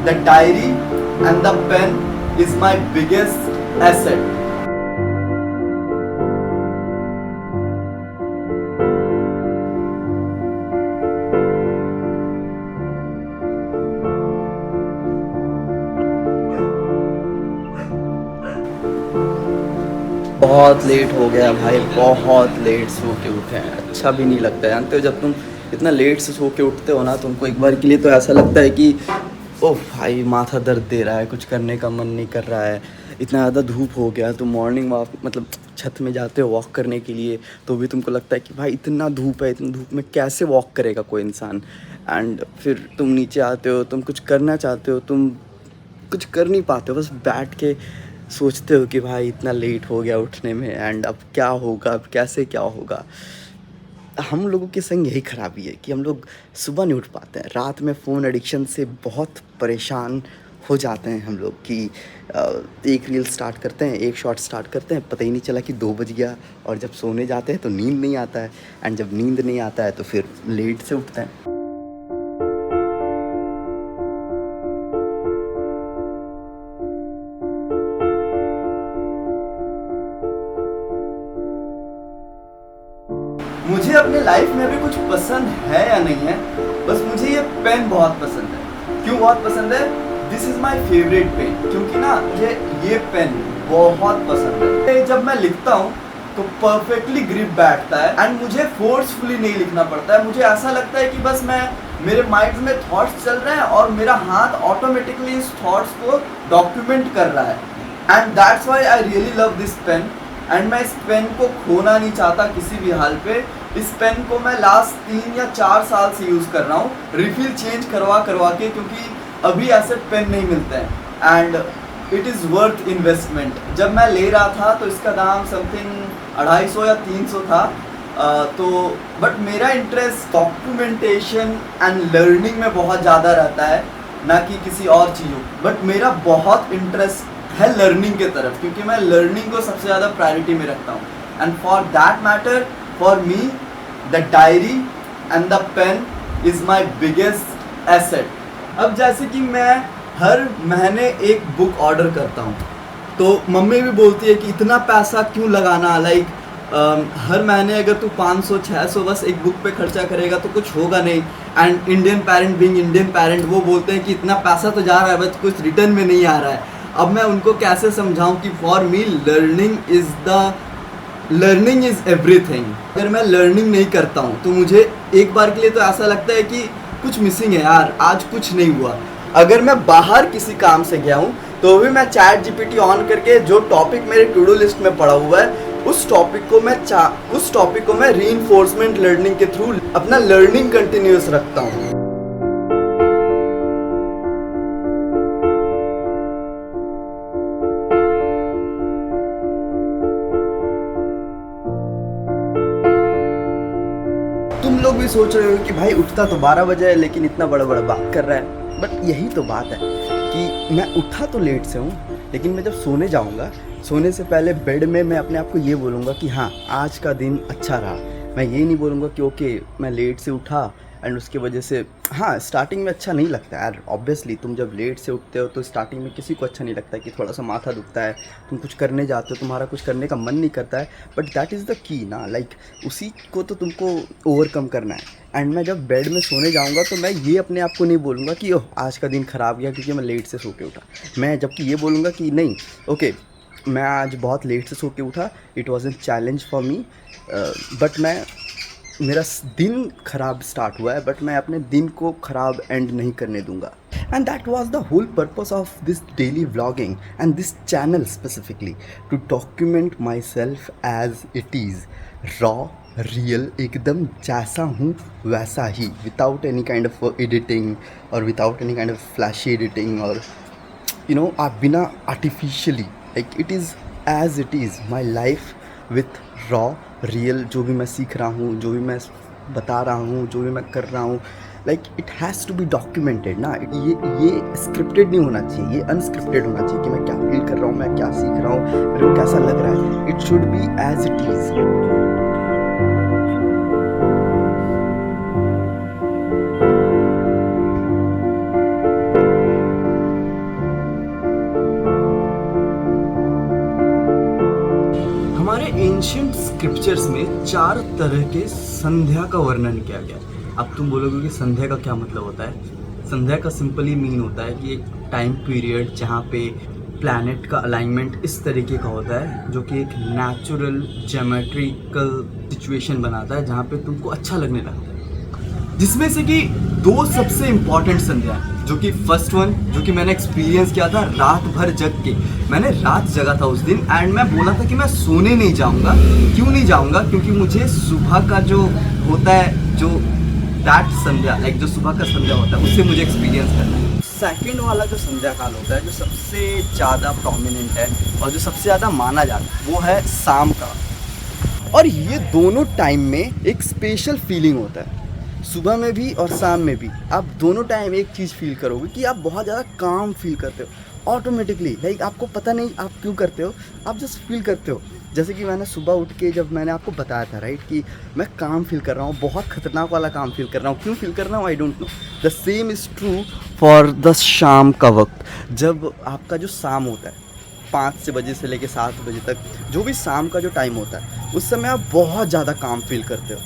The diary and the pen is my biggest asset. बहुत late हो गया भाई, बहुत लेट सो के उठे हैं। अच्छा भी नहीं लगता है, जानते हो जब तुम इतना लेट से सो के उठते हो ना, तुमको एक बार के लिए तो ऐसा लगता है कि ओह भाई माथा दर्द दे रहा है, कुछ करने का मन नहीं कर रहा है, इतना ज़्यादा धूप हो गया। तुम मॉर्निंग वॉक मतलब छत में जाते हो वॉक करने के लिए, तो भी तुमको लगता है कि भाई इतना धूप है, इतनी धूप में कैसे वॉक करेगा कोई इंसान। एंड फिर तुम नीचे आते हो, तुम कुछ करना चाहते हो, तुम कुछ कर नहीं पाते हो, बस बैठ के सोचते हो कि भाई इतना लेट हो गया उठने में, एंड अब क्या होगा, अब कैसे क्या होगा। हम लोगों के संग यही खराबी है कि हम लोग सुबह नहीं उठ पाते हैं। रात में फ़ोन एडिक्शन से बहुत परेशान हो जाते हैं हम लोग कि एक रील स्टार्ट करते हैं, एक शॉट स्टार्ट करते हैं, पता ही नहीं चला कि 2 बज गया। और जब सोने जाते हैं तो नींद नहीं आता है, एंड जब नींद नहीं आता है तो फिर लेट से उठते हैं। मुझे अपने लाइफ में भी कुछ पसंद है या नहीं है, बस मुझे ये पेन बहुत पसंद है। क्यों बहुत पसंद है? This is my favourite pen, क्योंकि ना मुझे ये पेन बहुत पसंद है। जब मैं लिखता हूँ तो परफेक्टली ग्रिप बैठता है, एंड मुझे फोर्सफुली नहीं लिखना पड़ता है। मुझे ऐसा लगता है कि बस मेरे माइंड में थॉट्स चल रहे हैं और मेरा हाथ ऑटोमेटिकली इस थॉट्स को डॉक्यूमेंट कर रहा है। And that's why I really love this pen. And मैं इस पेन को खोना नहीं चाहता किसी भी हाल पे। इस पेन को मैं लास्ट 3 या 4 साल से यूज़ कर रहा हूँ, रिफिल चेंज करवा के, क्योंकि अभी ऐसे पेन नहीं मिलते हैं, and it is worth investment. जब मैं ले रहा था तो इसका दाम समथिंग 250 या 300 था। तो बट मेरा इंटरेस्ट डॉक्यूमेंटेशन एंड लर्निंग में बहुत ज़्यादा रहता है, ना कि किसी और चीज़ों। बट मेरा बहुत इंटरेस्ट है लर्निंग के तरफ, क्योंकि मैं लर्निंग को सबसे ज़्यादा प्रायोरिटी में रखता हूँ। And for that matter, for me the diary and the pen is my biggest asset. अब जैसे कि मैं हर महीने एक बुक ऑर्डर करता हूँ, तो मम्मी भी बोलती है कि इतना पैसा क्यों लगाना, लाइक हर महीने अगर तू 500-600 बस एक बुक पे खर्चा करेगा तो कुछ होगा नहीं। And Indian parent being Indian parent, वो बोलते हैं कि इतना पैसा तो जा रहा है बट कुछ रिटर्न में नहीं आ रहा है। अब मैं उनको कैसे समझाऊं कि for me learning is everything. अगर मैं लर्निंग नहीं करता हूँ तो मुझे एक बार के लिए तो ऐसा लगता है कि कुछ मिसिंग है यार, आज कुछ नहीं हुआ। अगर मैं बाहर किसी काम से गया हूँ तो भी मैं चैट जीपीटी ऑन करके जो टॉपिक मेरे टू डू लिस्ट में पड़ा हुआ है, उस टॉपिक को मैं रीइंफोर्समेंट लर्निंग के थ्रू अपना लर्निंग कंटिन्यूअस रखता हूँ। तुम लोग भी सोच रहे हो कि भाई उठता तो 12 बजे है लेकिन इतना बड़ा बड़ा बात कर रहा है, बट यही तो बात है कि मैं उठा तो लेट से हूँ, लेकिन मैं जब सोने जाऊँगा, सोने से पहले बेड में मैं अपने आप को ये बोलूँगा कि हाँ आज का दिन अच्छा रहा। मैं ये नहीं बोलूँगा कि ओके मैं लेट से उठा एंड उसकी वजह से, हाँ स्टार्टिंग में अच्छा नहीं लगता यार, ऑब्वियसली तुम जब लेट से उठते हो तो स्टार्टिंग में किसी को अच्छा नहीं लगता कि थोड़ा सा माथा दुखता है, तुम कुछ करने जाते हो, तुम्हारा कुछ करने का मन नहीं करता है, but that is the key ना, लाइक उसी को तो तुमको ओवरकम करना है। एंड मैं जब बेड में सोने जाऊंगा तो मैं ये अपने आप को नहीं बोलूँगा कि ओह आज का दिन ख़राब गया क्योंकि मैं लेट से सो के उठा। मैं जबकि ये बोलूँगा कि नहीं, ओके मैं आज बहुत लेट से सो के उठा, it was an challenge for me, but मेरा दिन ख़राब स्टार्ट हुआ है, बट मैं अपने दिन को ख़राब एंड नहीं करने दूंगा। And that was the whole purpose of this daily vlogging and this channel specifically, to document myself as it is, raw real, एकदम जैसा हूँ वैसा ही, without any kind of editing और without any kind of flashy editing, और आप बिना artificially, like it is as it is my life with raw real. जो भी मैं सीख रहा हूँ, जो भी मैं बता रहा हूँ, जो भी मैं कर रहा हूँ, like it has to be documented ना। ये स्क्रिप्टेड नहीं होना चाहिए, ये अनस्क्रिप्टेड होना चाहिए कि मैं क्या फील कर रहा हूँ, मैं क्या सीख रहा हूँ, मेरे को कैसा लग रहा है। It should be as it is. Ancient scriptures में 4 तरह के संध्या का वर्णन किया गया है। अब तुम बोलोगे कि संध्या का क्या मतलब होता है। संध्या का सिंपली मीन होता है कि एक टाइम पीरियड जहाँ पे प्लैनेट का अलाइनमेंट इस तरीके का होता है जो कि एक नेचुरल ज्योमेट्रिकल सिचुएशन बनाता है जहाँ पे तुमको अच्छा लगने लगता है। जिसमें से कि 2 सबसे इम्पॉर्टेंट संध्या है, जो कि फर्स्ट वन जो कि मैंने एक्सपीरियंस किया था रात भर जग के। मैंने रात जगा था उस दिन एंड मैं बोला था कि मैं सोने नहीं जाऊँगा। क्यों नहीं जाऊँगा? क्योंकि मुझे सुबह का जो होता है, जो दैट संध्या लाइक जो सुबह का संध्या होता है उससे मुझे एक्सपीरियंस करना है। सेकंड वाला जो संध्या काल होता है जो सबसे ज़्यादा प्रोमिनेंट है और जो सबसे ज़्यादा माना जाता है वो है शाम का। और ये दोनों टाइम में एक स्पेशल फीलिंग होता है, सुबह में भी और शाम में भी। आप दोनों टाइम एक चीज़ फील करोगे कि आप बहुत ज़्यादा काम फील करते हो ऑटोमेटिकली। लाइक आपको पता नहीं आप क्यों करते हो, आप जस्ट फील करते हो। जैसे कि मैंने सुबह उठ के जब मैंने आपको बताया था राइट कि मैं काम फील कर रहा हूँ, बहुत खतरनाक वाला काम फील कर रहा हूँ। क्यों फील कर रहा हूँ I don't know. The same is true for the शाम का वक्त। जब आपका जो शाम होता है 5 बजे से लेके 7 बजे तक, जो भी शाम का जो टाइम होता है उस समय आप बहुत ज़्यादा काम फील करते हो।